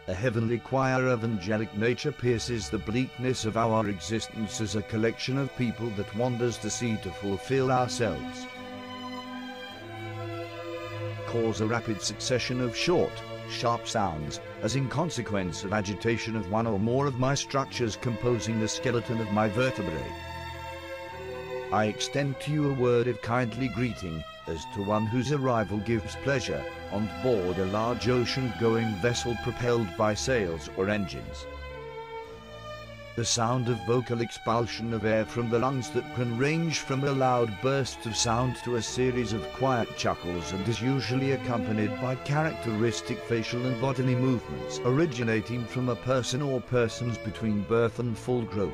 A heavenly choir of angelic nature pierces the bleakness of our existence as a collection of people that wanders the sea to fulfill ourselves. Cause a rapid succession of short, sharp sounds, as in consequence of agitation of one or more of my structures composing the skeleton of my vertebrae. I extend to you a word of kindly greeting, as to one whose arrival gives pleasure, on board a large ocean-going vessel propelled by sails or engines. The sound of vocal expulsion of air from the lungs that can range from a loud burst of sound to a series of quiet chuckles, and is usually accompanied by characteristic facial and bodily movements originating from a person or persons between birth and full growth.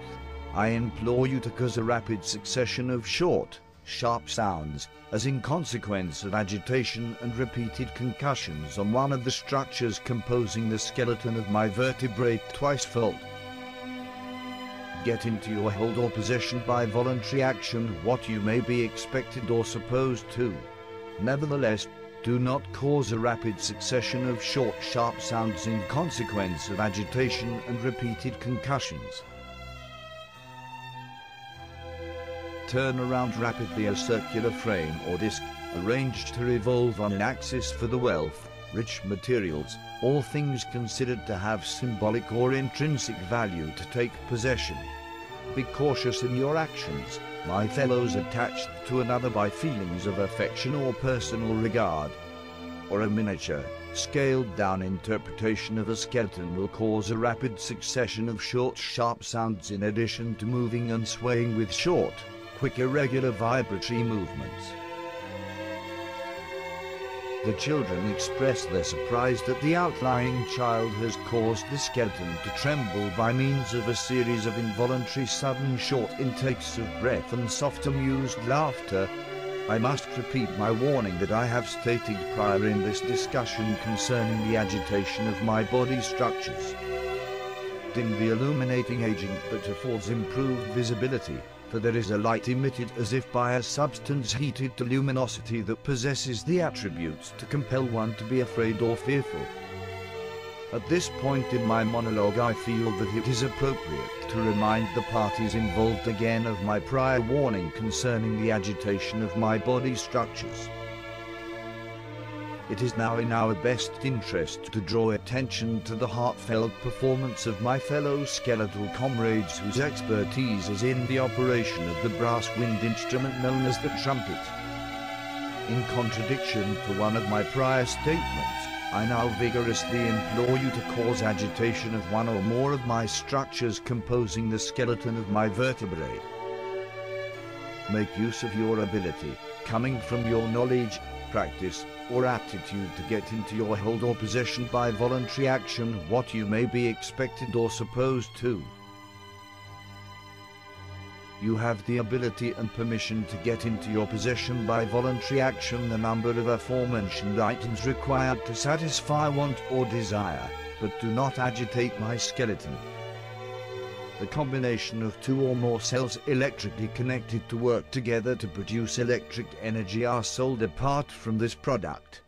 I implore you to cause a rapid succession of short, sharp sounds, as in consequence of agitation and repeated concussions on one of the structures composing the skeleton of my vertebrae twice-fold. Get into your hold or possession by voluntary action what you may be expected or supposed to. Nevertheless, do not cause a rapid succession of short, sharp sounds in consequence of agitation and repeated concussions. Turn around rapidly a circular frame or disc, arranged to revolve on an axis for the wealth, rich materials, all things considered to have symbolic or intrinsic value to take possession. Be cautious in your actions, my fellows, attached to another by feelings of affection or personal regard. Or a miniature, scaled-down interpretation of a skeleton will cause a rapid succession of short, sharp sounds in addition to moving and swaying with short, quick, irregular vibratory movements. The children express their surprise that the outlying child has caused the skeleton to tremble by means of a series of involuntary sudden short intakes of breath and soft amused laughter. I must repeat my warning that I have stated prior in this discussion concerning the agitation of my body structures. Dim the illuminating agent that affords improved visibility, for there is a light emitted as if by a substance heated to luminosity that possesses the attributes to compel one to be afraid or fearful. At this point in my monologue I feel that it is appropriate to remind the parties involved again of my prior warning concerning the agitation of my body structures. It is now in our best interest to draw attention to the heartfelt performance of my fellow skeletal comrades whose expertise is in the operation of the brass wind instrument known as the trumpet. In contradiction to one of my prior statements, I now vigorously implore you to cause agitation of one or more of my structures composing the skeleton of my vertebrae. Make use of your ability, coming from your knowledge, practice, or aptitude to get into your hold or possession by voluntary action what you may be expected or supposed to. You have the ability and permission to get into your possession by voluntary action the number of aforementioned items required to satisfy want or desire, but do not agitate my skeleton. The combination of two or more cells electrically connected to work together to produce electric energy are sold apart from this product.